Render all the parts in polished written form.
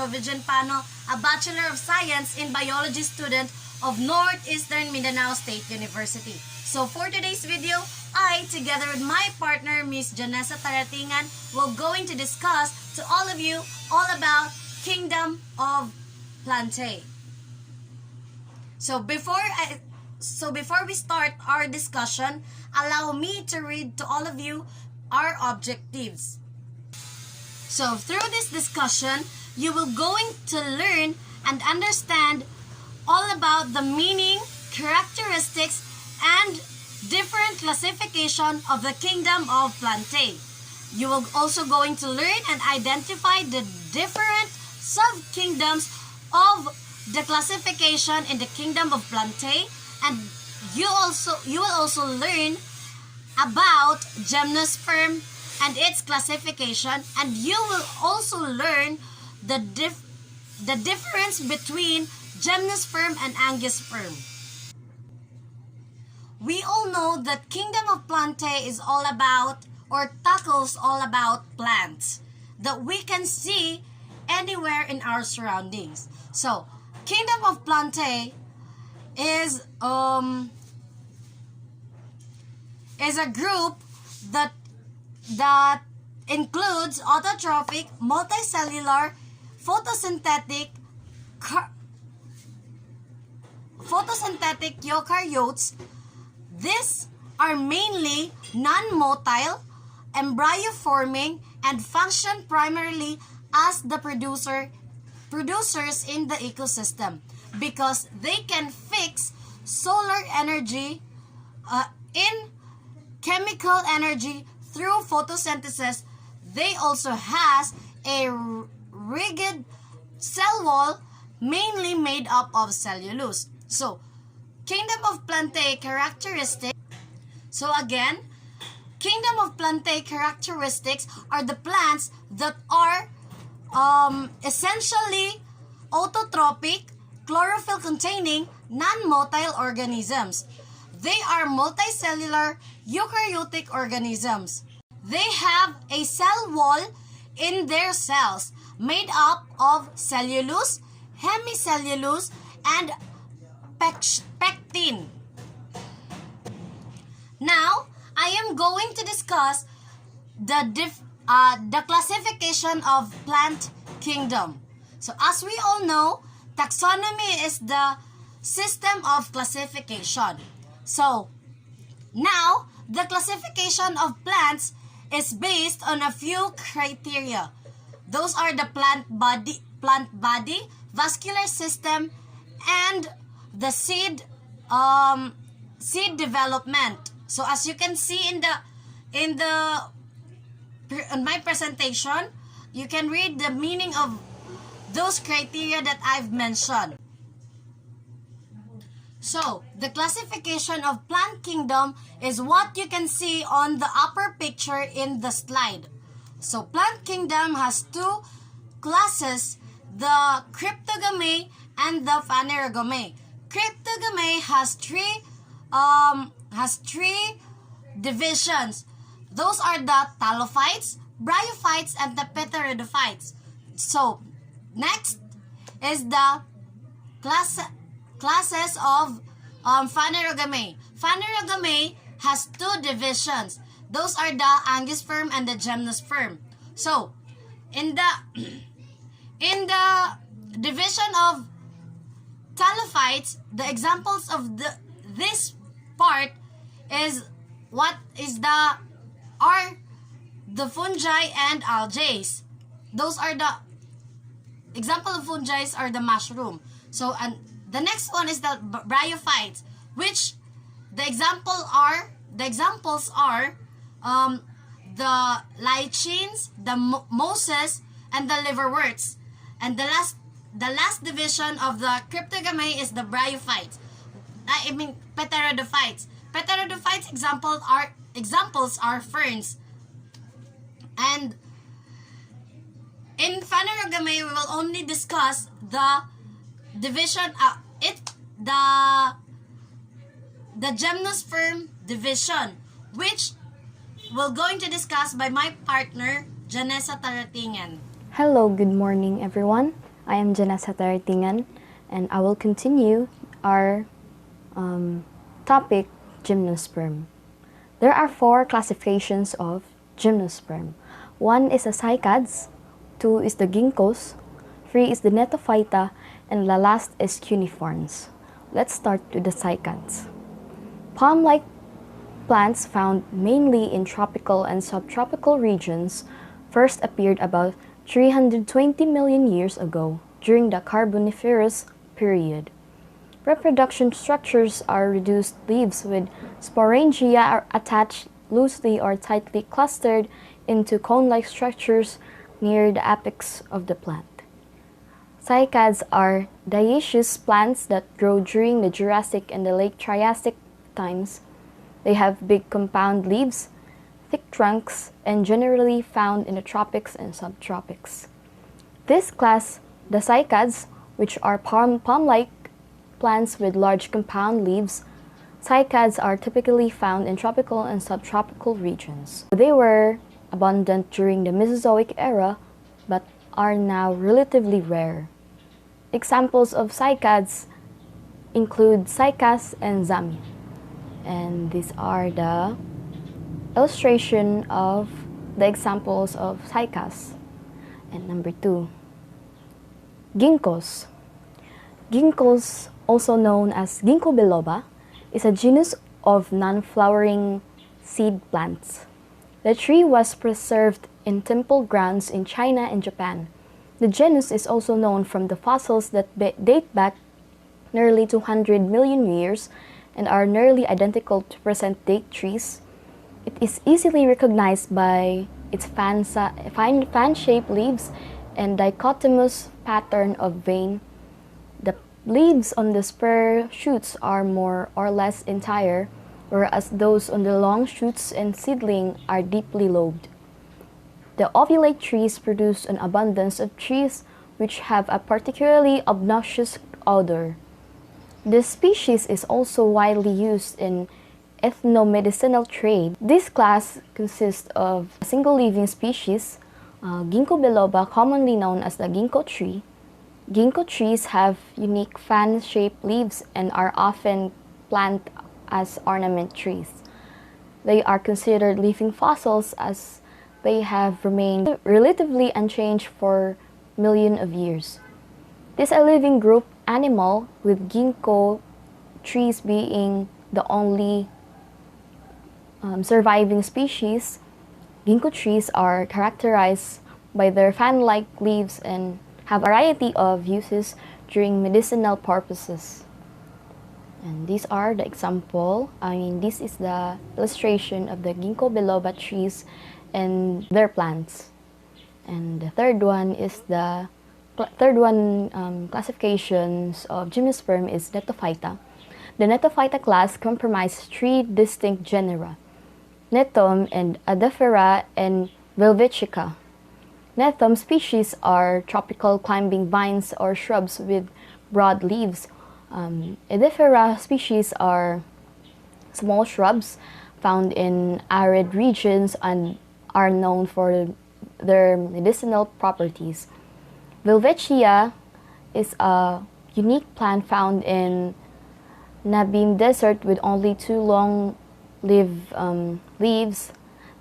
Joeviegen Pano, a Bachelor of Science in Biology student of Northeastern Mindanao State University. So for today's video, I, together with my partner, Miss Janesah Taratingan, will going to discuss to all of you all about Kingdom of Plantae. So before we start our discussion, allow me to read to all of you our objectives. So through this discussion, you will going to learn and understand all about the meaning, characteristics, and different classification of the Kingdom of Plantae. You will also going to learn and identify the different sub-kingdoms of the classification in the Kingdom of Plantae, and you will also learn about gymnosperm and its classification, and you will also learn the difference between gymnosperm and angiosperm. We all know that Kingdom of Plantae is all about or tackles all about plants that we can see anywhere in our surroundings. So, Kingdom of Plantae is a group that includes autotrophic, multicellular, photosynthetic eukaryotes. These are mainly non-motile, embryo-forming, and function primarily as the producers in the ecosystem because they can fix solar energy in chemical energy through photosynthesis. They also has a rigid cell wall mainly made up of cellulose. So, Kingdom of Plantae characteristics. So again, Kingdom of Plantae characteristics are the plants that are essentially autotrophic, chlorophyll-containing, non-motile organisms. They are multicellular, eukaryotic organisms. They have a cell wall in their cells made up of cellulose, hemicellulose, and pectin. Now, I am going to discuss the classification of plant kingdom. So, as we all know, taxonomy is the system of classification. So, now, the classification of plants is based on a few criteria. Those are the plant body, vascular system, and the seed development. So as you can see in my presentation, you can read the meaning of those criteria that I've mentioned. So, the classification of plant kingdom is what you can see on the upper picture in the slide. So, plant kingdom has two classes, the Cryptogame and the Phanerogame. Cryptogame has three divisions. Those are the Thallophytes, Bryophytes, and the Pteridophytes. So, next is the classes of Phanerogame. Phanerogame has two divisions. Those are the angiosperm and the gymnosperm. So, in the division of Thallophytes, the examples of this part is the fungi and algae. Those are the example of fungi are the mushroom. So, and the next one is the bryophytes, which the examples are the lichens, the mosses, and the liverworts. And the last division of the Cryptogame is the bryophytes. I mean Pteridophytes. Pteridophytes examples are ferns. And in Phanerogame, we will only discuss the division the gymnosperm division, which we're going to discuss by my partner, Janesah Taratingan. Hello, good morning everyone. I am Janesah Taratingan, and I will continue our topic, gymnosperm. There are 4 classifications of gymnosperm. 1 is the cycads, 2 is the ginkgos, 3 is the gnetophyta, and the last is cuneiforms. Let's start with the cycads. Palm-like plants found mainly in tropical and subtropical regions first appeared about 320 million years ago during the Carboniferous period. Reproduction structures are reduced leaves with sporangia attached loosely or tightly clustered into cone-like structures near the apex of the plant. Cycads are dioecious plants that grow during the Jurassic and the late Triassic times. They have big compound leaves, thick trunks, and generally found in the tropics and subtropics. This class, the cycads, which are palm-like plants with large compound leaves, cycads are typically found in tropical and subtropical regions. They were abundant during the Mesozoic era, but are now relatively rare. Examples of cycads include cycas and zami. And these are the illustration of the examples of cycas. And number 2, ginkgos. Ginkgos, also known as Ginkgo biloba, is a genus of non-flowering seed plants. The tree was preserved in temple grounds in China and Japan. The genus is also known from the fossils that date back nearly 200 million years and are nearly identical to present-day trees. It is easily recognized by its fan-shaped leaves and dichotomous pattern of vein. The leaves on the spur shoots are more or less entire, whereas those on the long shoots and seedling are deeply lobed. The ovulate trees produce an abundance of trees which have a particularly obnoxious odor. This species is also widely used in ethnomedicinal trade. This class consists of a single living species, Ginkgo biloba, commonly known as the ginkgo tree. Ginkgo trees have unique fan-shaped leaves and are often planted as ornament trees. They are considered living fossils as they have remained relatively unchanged for millions of years. This is a living group animal, with ginkgo trees being the only surviving species. Ginkgo trees are characterized by their fan-like leaves and have a variety of uses during medicinal purposes. And these are the example. This is the illustration of the Ginkgo biloba trees and their plants. And the third one is classifications of gymnosperm is gnetophyta. The gnetophyta class comprises 3 distinct genera: Gnetum and Adephera and Velvetica. Gnetum species are tropical climbing vines or shrubs with broad leaves. Adephera species are small shrubs found in arid regions and are known for their medicinal properties. Velvetia is a unique plant found in Namib Desert with only 2 long-lived leaves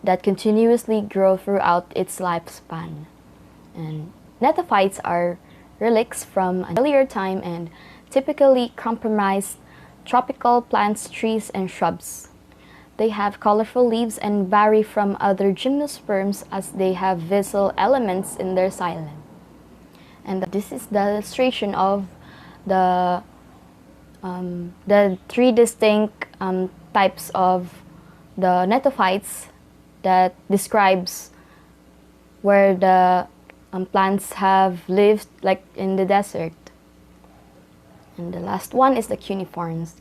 that continuously grow throughout its lifespan. And gnetophytes are relics from an earlier time and typically comprise tropical plants, trees, and shrubs. They have colorful leaves and vary from other gymnosperms as they have visual elements in their xylem. And this is the illustration of the 3 distinct types of the gnetophytes that describes where the plants have lived, like in the desert. And the last one is the cuneiforms.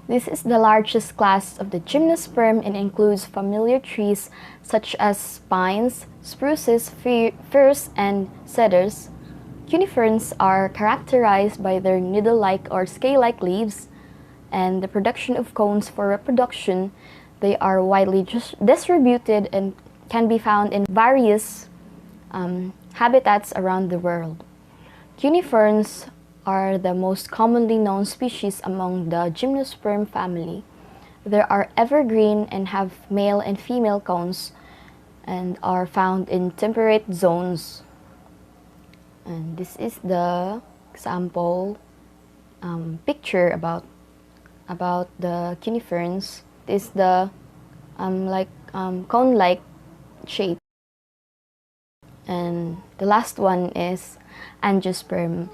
This is the largest class of the gymnosperm and includes familiar trees such as pines, spruces, firs, and cedars. Cuneiforms are characterized by their needle-like or scale-like leaves and the production of cones for reproduction. They are widely distributed and can be found in various habitats around the world. Cuniferns are the most commonly known species among the Gymnosperm family. They are evergreen and have male and female cones and are found in temperate zones. And this is the example picture about the cuniferns. This is the cone-like shape. And the last one is angiosperm.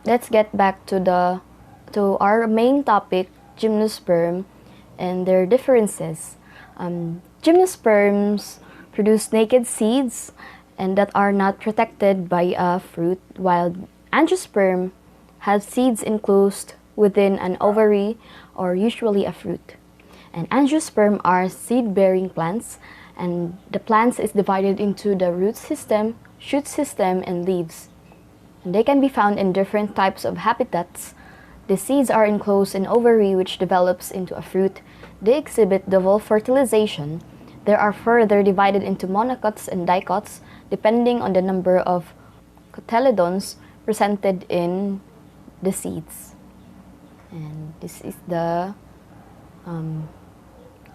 Let's get back to our main topic, gymnosperm, and their differences. Gymnosperms produce naked seeds and that are not protected by a fruit, while angiosperm have seeds enclosed within an ovary or usually a fruit. And angiosperm are seed-bearing plants, and the plants is divided into the root system, shoot system, and leaves. And they can be found in different types of habitats. The seeds are enclosed in ovary, which develops into a fruit. They exhibit double fertilization. They are further divided into monocots and dicots, depending on the number of cotyledons presented in the seeds. And this is the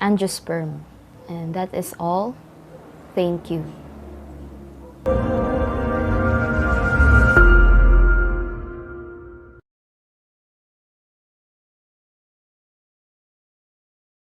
angiosperm. And that is all. Thank you.